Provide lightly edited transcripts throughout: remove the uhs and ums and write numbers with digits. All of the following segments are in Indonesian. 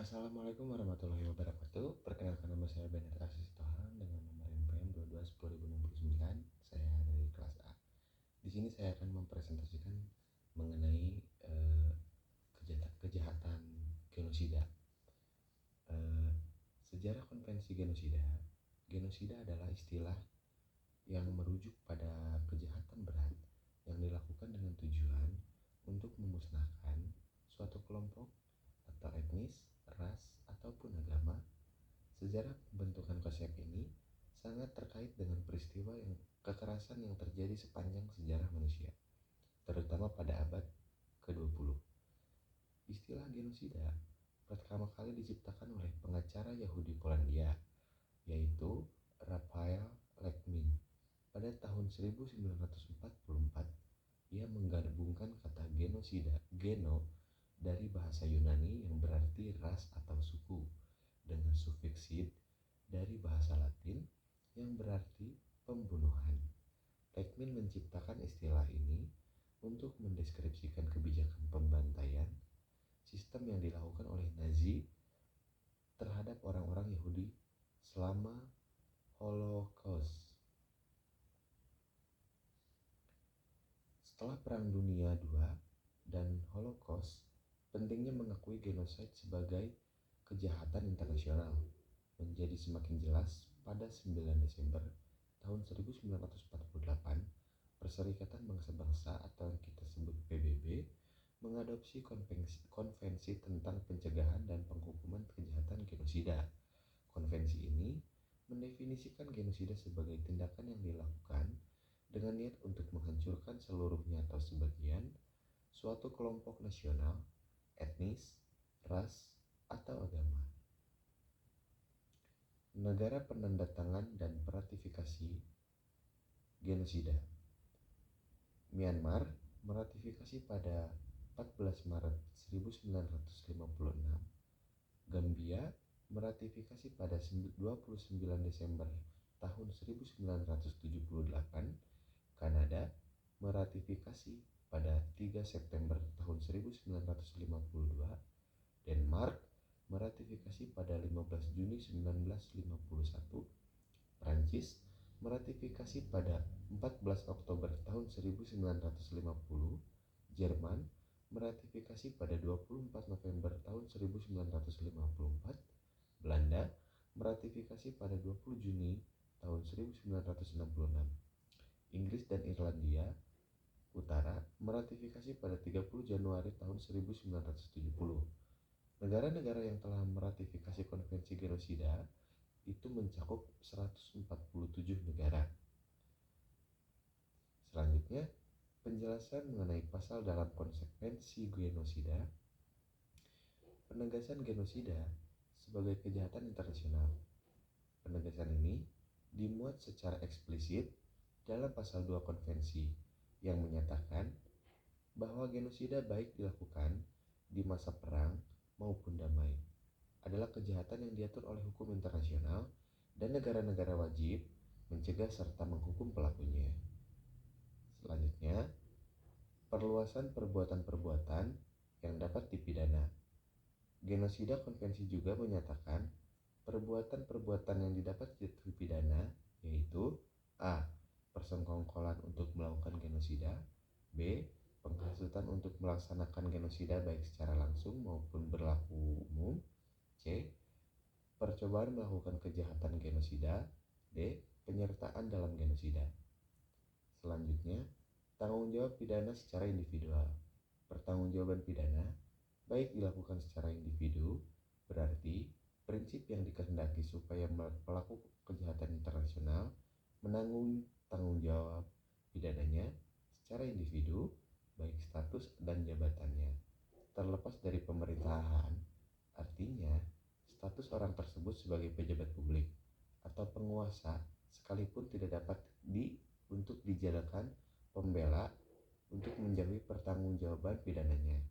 Assalamualaikum warahmatullahi wabarakatuh. Perkenalkan nama saya Benet Asis Tohang dengan nomor NPM 22 10 2069. Saya dari kelas A. Di sini saya akan mempresentasikan mengenai kejahatan genosida. Sejarah konvensi genosida. Genosida adalah istilah yang merujuk pada kejahatan berat yang dilakukan dengan tujuan untuk memusnahkan suatu kelompok atau etnis, ras, ataupun agama. Sejarah pembentukan konsep ini sangat terkait dengan peristiwa kekerasan yang terjadi sepanjang sejarah manusia, terutama pada abad ke-20. Istilah genosida pertama kali diciptakan oleh pengacara Yahudi Polandia, yaitu Raphael Leckin. Pada tahun 1944, ia menggabungkan kata genosida, geno, dari bahasa Yunani yang berarti ras atau suku, dengan sufiks sid dari bahasa Latin yang berarti pembunuhan. Leckin menciptakan istilah ini untuk mendeskripsikan kebijakan pembantaian sistem yang dilakukan oleh Nazi terhadap orang-orang Yahudi selama Holocaust. Setelah Perang Dunia II dan Holocaust, pentingnya mengakui genosida sebagai kejahatan internasional menjadi semakin jelas pada 9 Desember tahun 1948. Perserikatan Bangsa-Bangsa atau yang kita sebut PBB mengadopsi konvensi tentang pencegahan dan penghukuman kejahatan genosida. Konvensi ini mendefinisikan genosida sebagai tindakan yang dilakukan dengan niat untuk menghancurkan seluruhnya atau sebagian suatu kelompok nasional, etnis, ras, atau agama. Negara penandatangan dan meratifikasi genosida. Myanmar meratifikasi pada 14 Maret 1956. Gambia meratifikasi pada 29 Desember tahun 1978. Kanada meratifikasi pada 3 September tahun 1952. Denmark meratifikasi pada 15 Juni 1951. Prancis meratifikasi pada 14 Oktober tahun 1950. Jerman meratifikasi pada 24 November tahun 1954. Belanda meratifikasi pada 20 Juni tahun 1966. Inggris dan Irlandia Utara meratifikasi pada 30 Januari tahun 1970. Negara-negara yang telah meratifikasi konvensi genosida itu mencakup 147 negara. Selanjutnya, penjelasan mengenai pasal dalam konvensi genosida. Penegasan genosida sebagai kejahatan internasional. Penegasan ini dimuat secara eksplisit dalam pasal 2 konvensi yang menyatakan bahwa genosida baik dilakukan di masa perang maupun damai adalah kejahatan yang diatur oleh hukum internasional dan negara-negara wajib mencegah serta menghukum pelakunya. Selanjutnya, perluasan perbuatan-perbuatan yang dapat dipidana. Genosida konvensi juga menyatakan perbuatan-perbuatan yang didapat dipidana yaitu A. Persekongkolan untuk melakukan genosida, B. Penghasutan untuk melaksanakan genosida baik secara langsung maupun berlaku umum, C. Percobaan melakukan kejahatan genosida, D. Penyertaan dalam genosida. Selanjutnya, tanggung jawab pidana secara individual. Pertanggungjawaban pidana baik dilakukan secara individu, berarti prinsip yang dikehendaki supaya pelaku kejahatan internasional menanggung tanggung jawab pidananya secara individu, baik status dan jabatannya, terlepas dari pemerintahan. Artinya, status orang tersebut sebagai pejabat publik atau penguasa sekalipun tidak dapat untuk dijadikan pembela untuk menjauhi pertanggungjawaban pidananya.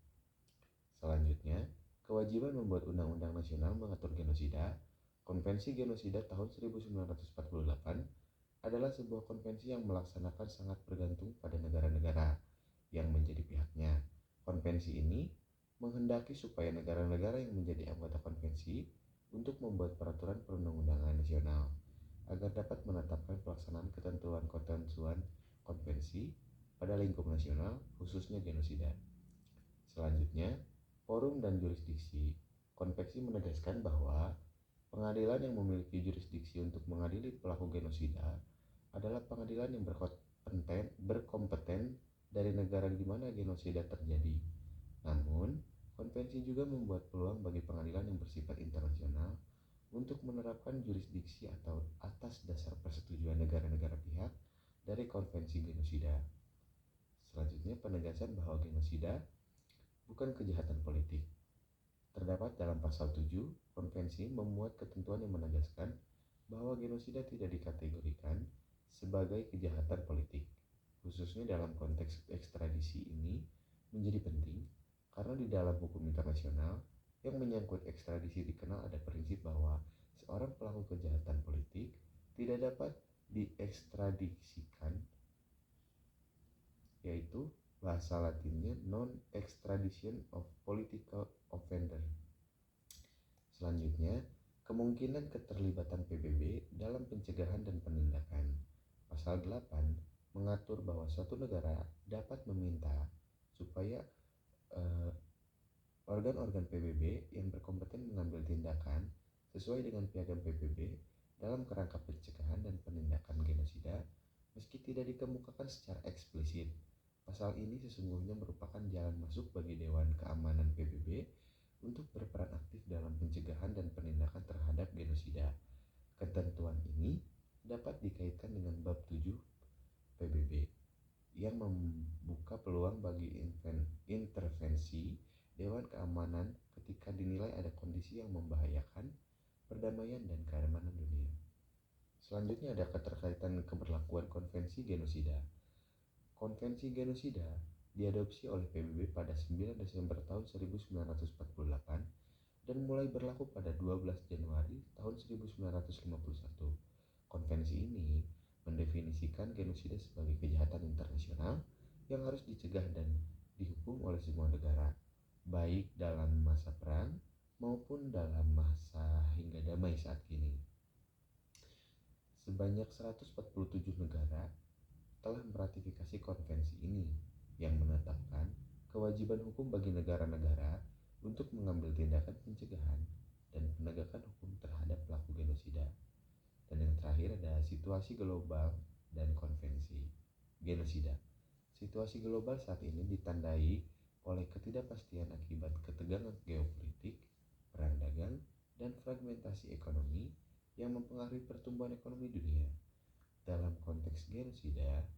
Selanjutnya, kewajiban membuat undang-undang nasional mengatur genosida. Konvensi genosida tahun 1948 adalah sebuah konvensi yang melaksanakan sangat bergantung pada negara-negara yang menjadi pihaknya. Konvensi ini menghendaki supaya negara-negara yang menjadi anggota konvensi untuk membuat peraturan perundang-undangan nasional agar dapat menetapkan pelaksanaan ketentuan-ketentuan konvensi pada lingkup nasional, khususnya genosida. Selanjutnya, forum dan jurisdiksi. Konvensi menegaskan bahwa pengadilan yang memiliki jurisdiksi untuk mengadili pelaku genosida adalah pengadilan yang berkompeten dari negara di mana genosida terjadi. Namun, konvensi juga membuat peluang bagi pengadilan yang bersifat internasional untuk menerapkan jurisdiksi atau atas dasar persetujuan negara-negara pihak dari konvensi genosida. Selanjutnya, penegasan bahwa genosida bukan kejahatan politik. Terdapat dalam pasal 7, konvensi memuat ketentuan yang menegaskan bahwa genosida tidak dikategorikan sebagai kejahatan politik. Khususnya dalam konteks ekstradisi ini menjadi penting karena di dalam hukum internasional yang menyangkut ekstradisi dikenal ada prinsip bahwa seorang pelaku kejahatan politik tidak dapat diekstradisikan, yaitu bahasa Latinnya non-extradition of political offender. Selanjutnya, kemungkinan keterlibatan PBB dalam pencegahan dan penindakan. Pasal 8 mengatur bahwa suatu negara dapat meminta supaya organ-organ PBB yang berkompeten mengambil tindakan sesuai dengan piagam PBB dalam kerangka pencegahan dan penindakan genosida meski tidak dikemukakan secara eksplisit. Pasal ini sesungguhnya merupakan jalan masuk bagi Dewan Keamanan PBB untuk berperan aktif dalam pencegahan dan penindakan terhadap genosida. Ketentuan ini dapat dikaitkan dengan bab 7 PBB yang membuka peluang bagi intervensi Dewan Keamanan ketika dinilai ada kondisi yang membahayakan perdamaian dan keamanan dunia. Selanjutnya ada keterkaitan keberlakuan konvensi genosida. Konvensi genosida diadopsi oleh PBB pada 9 Desember tahun 1948 dan mulai berlaku pada 12 Januari tahun 1951. Konvensi ini mendefinisikan genosida sebagai kejahatan internasional yang harus dicegah dan dihukum oleh semua negara, baik dalam masa perang maupun dalam masa hingga damai saat kini. Sebanyak 147 negara telah meratifikasi konvensi ini yang menetapkan kewajiban hukum bagi negara-negara untuk mengambil tindakan pencegahan dan penegakan hukum terhadap pelaku genosida. Dan yang terakhir ada situasi global dan konvensi genosida. Situasi global saat ini ditandai oleh ketidakpastian akibat ketegangan geopolitik, perang dagang, dan fragmentasi ekonomi yang mempengaruhi pertumbuhan ekonomi dunia. Dalam konteks genosida,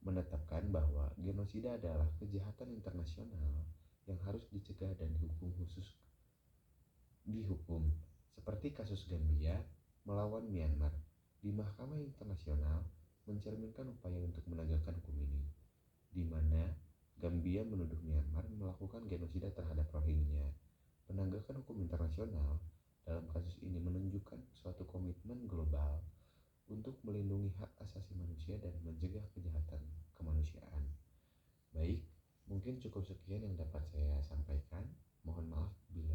menetapkan bahwa genosida adalah kejahatan internasional yang harus dicegah dan dihukum seperti kasus Gambia melawan Myanmar di Mahkamah Internasional mencerminkan upaya untuk menegakkan hukum ini, di mana Gambia menuduh Myanmar melakukan genosida terhadap Rohingya. Penegakan hukum internasional dalam kasus ini menunjukkan suatu komitmen global untuk melindungi hak asasi manusia dan mencegah kejahatan kemanusiaan. Baik, mungkin cukup sekian yang dapat saya sampaikan. Mohon maaf bila